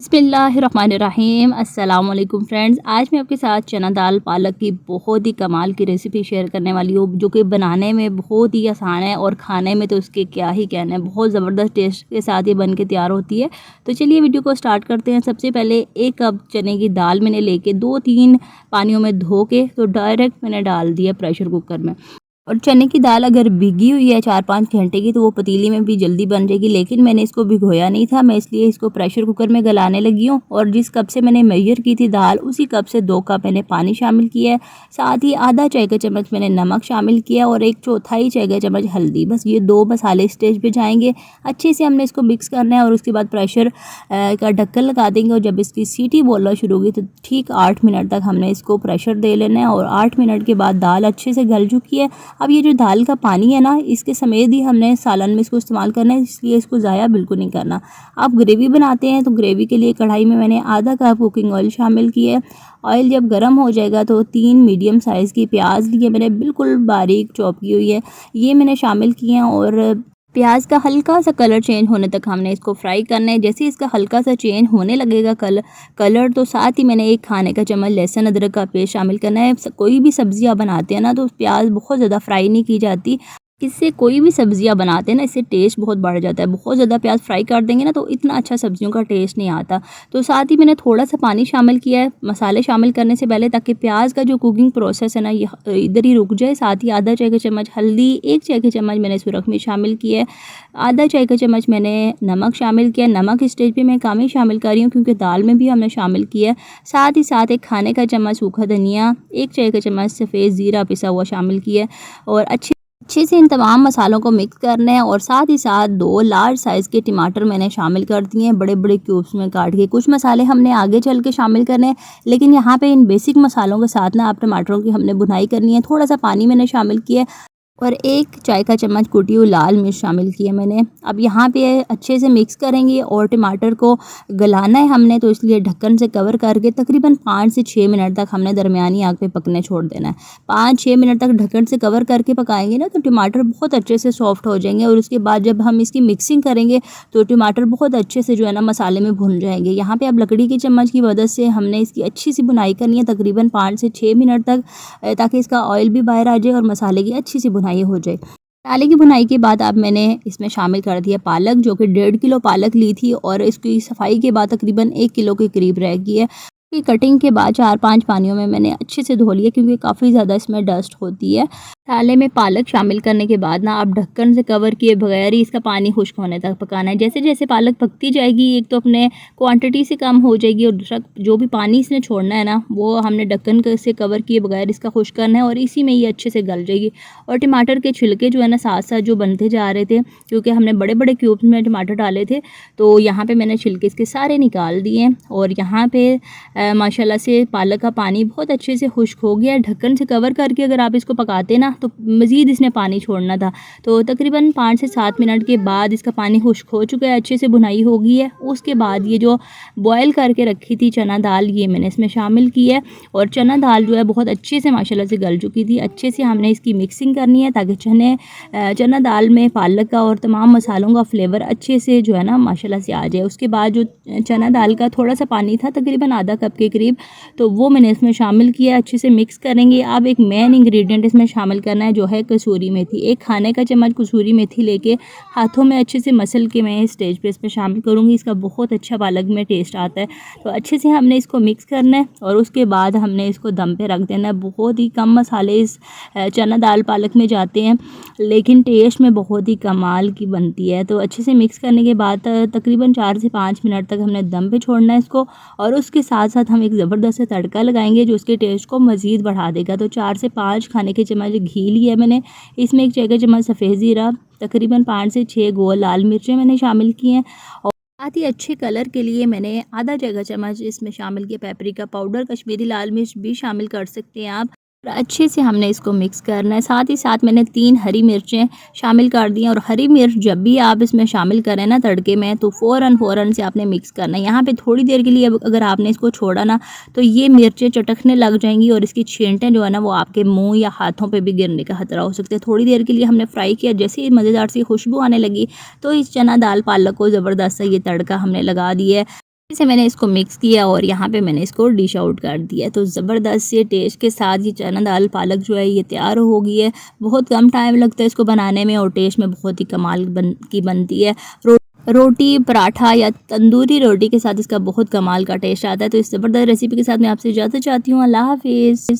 बिस्मिल्लाहिर्रहमानिर्रहीम। अस्सलाम वालेकुम फ्रेंड्स, आज मैं आपके साथ चना दाल पालक की बहुत ही कमाल की रेसिपी शेयर करने वाली हूँ, जो कि बनाने में बहुत ही आसान है और खाने में तो उसके क्या ही कहना है, बहुत ज़बरदस्त टेस्ट के साथ ये बन के तैयार होती है। तो चलिए वीडियो को स्टार्ट करते हैं। सबसे पहले 1 कप चने की दाल मैंने लेके 2-3 पानियों में धो के तो डायरेक्ट मैंने डाल दिया प्रेशर कुकर में। और चने की दाल अगर भीगी हुई है 4-5 घंटे की तो वो पतीली में भी जल्दी बन जाएगी, लेकिन मैंने इसको भिगोया नहीं था, मैं इसलिए इसको प्रेशर कुकर में गलाने लगी हूँ। और जिस कप से मैंने मेजर की थी दाल, उसी कप से 2 कप मैंने पानी शामिल किया है। साथ ही आधा चाय का चम्मच मैंने नमक शामिल किया और 1/4 चाय का चम्मच हल्दी। बस ये 2 मसाले स्टेज पे जाएंगे। अच्छे से हमने इसको मिक्स करना है और उसके बाद प्रेशर का ढक्कन लगा देंगे। और जब इसकी सीटी बोलना शुरू होगी तो ठीक 8 मिनट तक हमने इसको प्रेशर दे लेना है। और 8 मिनट के बाद दाल अच्छे से गल चुकी है। अब ये जो दाल का पानी है ना, इसके समेत ही हमने सालन में इसको इस्तेमाल करना है, इसलिए इसको ज़ाया बिल्कुल नहीं करना। आप ग्रेवी बनाते हैं तो ग्रेवी के लिए कढ़ाई में मैंने आधा कप कुकिंग ऑयल शामिल किया है। ऑयल जब गर्म हो जाएगा तो 3 मीडियम साइज़ की प्याज लिए मैंने, बिल्कुल बारीक चॉप की हुई है, ये मैंने शामिल किए हैं। और प्याज का हल्का सा कलर चेंज होने तक हमने इसको फ्राई करना है। जैसे इसका हल्का सा चेंज होने लगेगा कलर तो साथ ही मैंने 1 खाने का चम्मच लहसुन अदरक का पेस्ट शामिल करना है। कोई भी सब्जियां बनाते हैं ना तो प्याज बहुत ज़्यादा फ्राई नहीं की जाती। इससे कोई भी सब्जियां बनाते हैं ना, इससे टेस्ट बहुत बढ़ जाता है। बहुत ज़्यादा प्याज फ्राई कर देंगे ना तो इतना अच्छा सब्जियों का टेस्ट नहीं आता। तो साथ ही मैंने थोड़ा सा पानी शामिल किया है मसाले शामिल करने से पहले, ताकि प्याज का जो कुकिंग प्रोसेस है ना ये इधर ही रुक जाए। साथ ही आधा चाय का चम्मच हल्दी, 1 चाय का चम्मच मैंने सुरख मिर्च शामिल किया है, आधा चाय का चम्मच मैंने नमक शामिल किया। नमक स्टेज पे मैं कम ही शामिल कर रही हूँ क्योंकि दाल में भी हमने शामिल किया है। साथ ही साथ 1 खाने का चम्मच सूखा धनिया, 1 चाय का चम्मच सफ़ेद ज़ीरा पिसा हुआ शामिल किया है। और अच्छे से इन तमाम मसालों को मिक्स करना है। और साथ ही साथ 2 लार्ज साइज़ के टमाटर मैंने शामिल कर दिए हैं, बड़े बड़े क्यूब्स में काट के। कुछ मसाले हमने आगे चल के शामिल करने हैं, लेकिन यहाँ पे इन बेसिक मसालों के साथ ना आप टमाटरों की हमने भुनाई करनी है। थोड़ा सा पानी मैंने शामिल किया है और 1 चाय का चम्मच कुटी हुई लाल मिर्च शामिल की है मैंने। अब यहाँ पे अच्छे से मिक्स करेंगे और टमाटर को गलाना है हमने, तो इसलिए ढक्कन से कवर करके तकरीबन 5 से 6 मिनट तक हमने दरमियानी आग पे पकने छोड़ देना है। 5-6 मिनट तक ढक्कन से कवर करके पकाएंगे ना तो टमाटर बहुत अच्छे से सॉफ्ट हो जाएंगे। और उसके बाद जब हम इसकी मिक्सिंग करेंगे तो टमाटर बहुत अच्छे से जो है ना मसाले में भुन जाएंगे। यहाँ पर अब लकड़ी के चम्मच की मदद से हमने इसकी अच्छी सी बुनाई करनी है तकरीबन 5 से 6 मिनट तक, ताकि इसका ऑयल भी बाहर आ जाए और मसाले की अच्छी सी बुनाई हो जाए। मसाले की बुनाई के बाद अब मैंने इसमें शामिल कर दिया पालक, जो कि 1.5 किलो पालक ली थी और इसकी सफाई के बाद तकरीबन 1 किलो के करीब रह गई है। की कटिंग के बाद 4-5 पानियों में मैंने अच्छे से धो लिया क्योंकि काफ़ी ज़्यादा इसमें डस्ट होती है। मसाले में पालक शामिल करने के बाद ना आप ढक्कन से कवर किए बगैर ही इसका पानी खुश्क होने तक पकाना है। जैसे जैसे पालक पकती जाएगी, एक तो अपने क्वांटिटी से कम हो जाएगी और दूसरा जो भी पानी इसने छोड़ना है ना वो हमने ढक्कन से कवर किए बगैर इसका खुश्क करना है और इसी में ये अच्छे से गल जाएगी। और टमाटर के छिलके जो है ना साथ साथ जो बनते जा रहे थे, क्योंकि हमने बड़े बड़े क्यूब्स में टमाटर डाले थे, तो यहाँ पर मैंने छिलके इसके सारे निकाल दिए। और यहाँ पर माशाल्लाह से पालक का पानी बहुत अच्छे से खुश्क हो गया। ढक्कन से कवर करके अगर आप इसको पकाते ना तो मज़ीद इसने पानी छोड़ना था। तो तकरीबन 5 से 7 मिनट के बाद इसका पानी खुश्क हो चुका है, अच्छे से बुनाई हो गई है। उसके बाद ये जो बॉयल करके रखी थी चना दाल, ये मैंने इसमें शामिल की है। और चना दाल जो है बहुत अच्छे से माशाल्लाह से गल चुकी थी। अच्छे से हमने इसकी मिक्सिंग करनी है ताकि चना दाल में पालक का और तमाम मसालों का फ्लेवर अच्छे से जो है ना माशाल्लाह से आ जाए। उसके बाद जो चना दाल का थोड़ा सा पानी था तकरीबन आधा कप के करीब, तो वो मैंने इसमें शामिल किया। अच्छे से मिक्स करेंगे। अब एक मेन इंग्रेडिएंट इसमें शामिल करना है जो है कसूरी मेथी। 1 खाने का चम्मच कसूरी मेथी लेके हाथों में अच्छे से मसल के मैं स्टेज पे इसमें शामिल करूँगी। इसका बहुत अच्छा पालक में टेस्ट आता है। तो अच्छे से हमने इसको मिक्स करना है और उसके बाद हमने इसको दम पे रख देना है। बहुत ही कम मसाले इस चना दाल पालक में जाते हैं, लेकिन टेस्ट में बहुत ही कमाल की बनती है। तो अच्छे से मिक्स करने के बाद तकरीबन 4 से 5 मिनट तक हमने दम पे छोड़ना है इसको। और उसके साथ साथ हम एक ज़बरदस्त से तड़का लगाएंगे जो उसके टेस्ट को मज़ीद बढ़ा देगा। तो 4 से 5 खाने के चम्मच घी लिया मैंने, इसमें 1 चाय का चम्मच सफ़ेद ज़ीरा, तकरीबन 5 से 6 गोल लाल मिर्चें मैंने शामिल की हैं। और साथ ही अच्छे कलर के लिए मैंने आधा चाय का चम्मच इसमें शामिल किया पेपरिका पाउडर, कश्मीरी लाल मिर्च भी शामिल कर सकते हैं आप। अच्छे से हमने इसको मिक्स करना है। साथ ही साथ मैंने 3 हरी मिर्चें शामिल कर दी हैं। और हरी मिर्च जब भी आप इसमें शामिल करें ना तड़के में तो फ़ौरन से आपने मिक्स करना है। यहाँ पे थोड़ी देर के लिए अगर आपने इसको छोड़ा ना तो ये मिर्चें चटकने लग जाएंगी और इसकी छींटें जो है ना वो आपके मुंह या हाथों पे भी गिरने का खतरा हो सकता है। थोड़ी देर के लिए हमने फ्राई किया। जैसे ही मज़ेदार सी खुशबू आने लगी तो इस चना दाल पालक को ज़बरदस्त सा ये तड़का हमने लगा दिया है। से मैंने इसको मिक्स किया और यहाँ पे मैंने इसको डिश आउट कर दिया। तो ज़बरदस्त ये टेस्ट के साथ ये चना दाल पालक जो है ये तैयार हो गई है। बहुत कम टाइम लगता है इसको बनाने में और टेस्ट में बहुत ही कमाल की बनती है। रोटी पराठा या तंदूरी रोटी के साथ इसका बहुत कमाल का टेस्ट आता है। तो इस ज़बरदस्त रेसिपी के साथ मैं आपसे इजाज़त चाहती हूँ। अल्लाह हाफिज़।